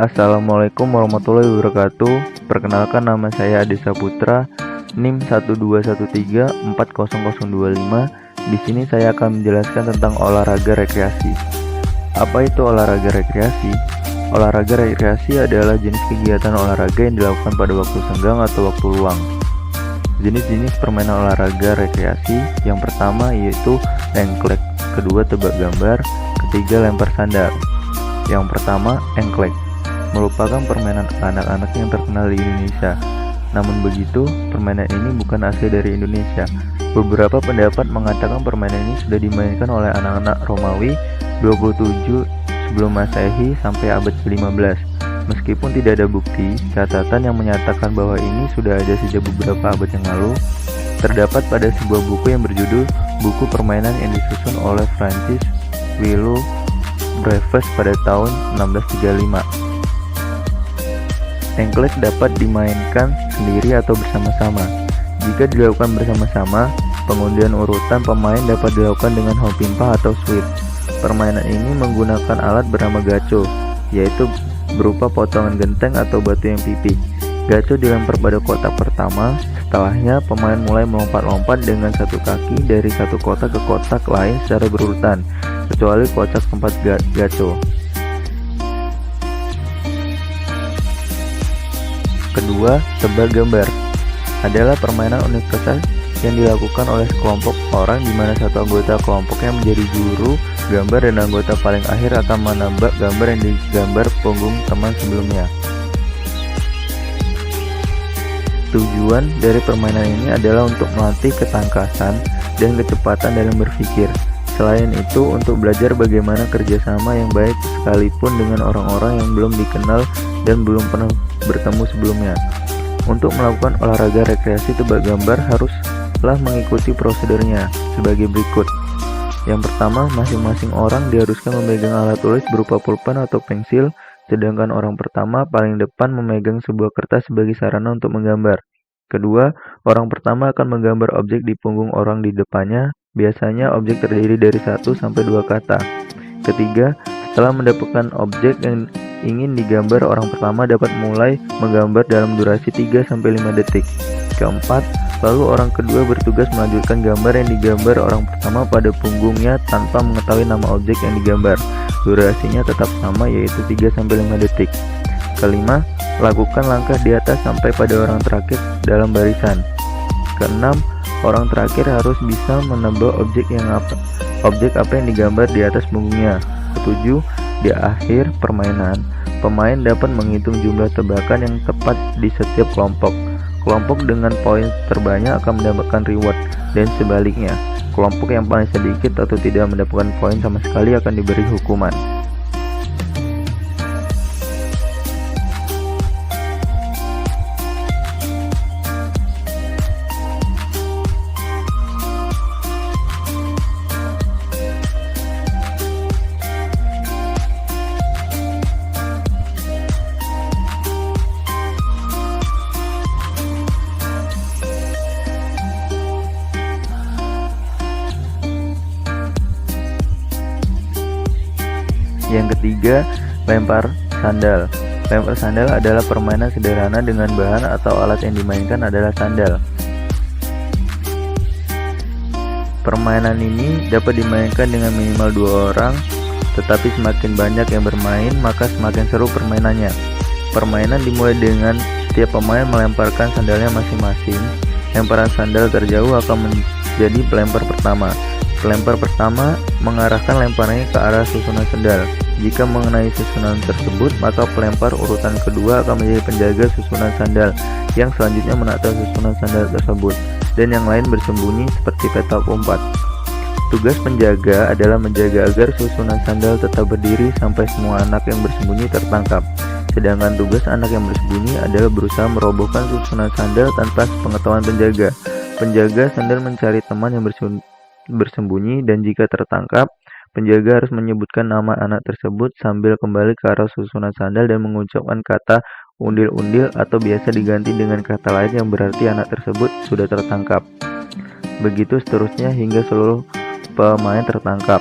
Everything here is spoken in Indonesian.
Assalamualaikum warahmatullahi wabarakatuh. Perkenalkan, nama saya Adi Saputra, NIM 121340025. Di sini saya akan menjelaskan tentang olahraga rekreasi. Apa itu olahraga rekreasi? Olahraga rekreasi adalah jenis kegiatan olahraga yang dilakukan pada waktu senggang atau waktu luang. Jenis-jenis permainan olahraga rekreasi yang pertama yaitu engklek, kedua tebak gambar, ketiga lempar sandal. Yang pertama, engklek merupakan permainan anak-anak yang terkenal di Indonesia. Namun begitu, permainan ini bukan asli dari Indonesia. Beberapa pendapat mengatakan permainan ini sudah dimainkan oleh anak-anak Romawi 27 sebelum Masehi sampai abad ke-15. Meskipun tidak ada bukti catatan yang menyatakan bahwa ini sudah ada sejak beberapa abad yang lalu, terdapat pada sebuah buku yang berjudul Buku Permainan yang disusun oleh Francis Willow Breves pada tahun 1635. Engklek dapat dimainkan sendiri atau bersama-sama. Jika dilakukan bersama-sama, pengundian urutan pemain dapat dilakukan dengan hopimpah atau sweep. Permainan ini menggunakan alat bernama gaco, yaitu berupa potongan genteng atau batu yang pipih. Gaco dilempar pada kotak pertama, setelahnya pemain mulai melompat-lompat dengan satu kaki dari satu kotak ke kotak lain secara berurutan, kecuali kotak tempat gaco. Kedua, tebak gambar adalah permainan universal yang dilakukan oleh sekelompok orang di mana satu anggota kelompoknya menjadi juru gambar dan anggota paling akhir akan menebak gambar yang digambar punggung teman sebelumnya. Tujuan dari permainan ini adalah untuk melatih ketangkasan dan kecepatan dalam berpikir. Selain itu, untuk belajar bagaimana kerjasama yang baik sekalipun dengan orang-orang yang belum dikenal dan belum pernah bertemu sebelumnya. Untuk melakukan olahraga rekreasi tebak gambar haruslah mengikuti prosedurnya sebagai berikut. Yang pertama, masing-masing orang diharuskan memegang alat tulis berupa pulpen atau pensil, sedangkan orang pertama paling depan memegang sebuah kertas sebagai sarana untuk menggambar. Kedua, orang pertama akan menggambar objek di punggung orang di depannya. Biasanya objek terdiri dari 1 sampai 2 kata. Ketiga, setelah mendapatkan objek yang ingin digambar, orang pertama dapat mulai menggambar dalam durasi 3 sampai 5 detik. Keempat, lalu orang kedua bertugas melanjutkan gambar yang digambar orang pertama pada punggungnya tanpa mengetahui nama objek yang digambar. Durasinya tetap sama, yaitu 3 sampai 5 detik. Kelima, lakukan langkah di atas sampai pada orang terakhir dalam barisan. Keenam, orang terakhir harus bisa menebak objek apa yang digambar di atas punggungnya. Ketujuh, di akhir permainan, pemain dapat menghitung jumlah tebakan yang tepat di setiap kelompok. Kelompok dengan poin terbanyak akan mendapatkan reward, dan sebaliknya, kelompok yang paling sedikit atau tidak mendapatkan poin sama sekali akan diberi hukuman. Yang ketiga, lempar sandal. Lempar sandal adalah permainan sederhana dengan bahan atau alat yang dimainkan adalah sandal. Permainan ini dapat dimainkan dengan minimal 2 orang, tetapi semakin banyak yang bermain, maka semakin seru permainannya. Permainan dimulai dengan setiap pemain melemparkan sandalnya masing-masing. Lemparan sandal terjauh akan menjadi pelempar pertama. Pelempar pertama mengarahkan lemparnya ke arah susunan sandal. Jika mengenai susunan tersebut, maka pelempar urutan kedua akan menjadi penjaga susunan sandal yang selanjutnya menata susunan sandal tersebut, dan yang lain bersembunyi seperti petak umpet. Tugas penjaga adalah menjaga agar susunan sandal tetap berdiri sampai semua anak yang bersembunyi tertangkap. Sedangkan tugas anak yang bersembunyi adalah berusaha merobohkan susunan sandal tanpa sepengetahuan penjaga. Penjaga sandal mencari teman yang bersembunyi, dan jika tertangkap, penjaga harus menyebutkan nama anak tersebut sambil kembali ke arah susunan sandal dan mengucapkan kata undil-undil atau biasa diganti dengan kata lain yang berarti anak tersebut sudah tertangkap. Begitu seterusnya hingga seluruh pemain tertangkap.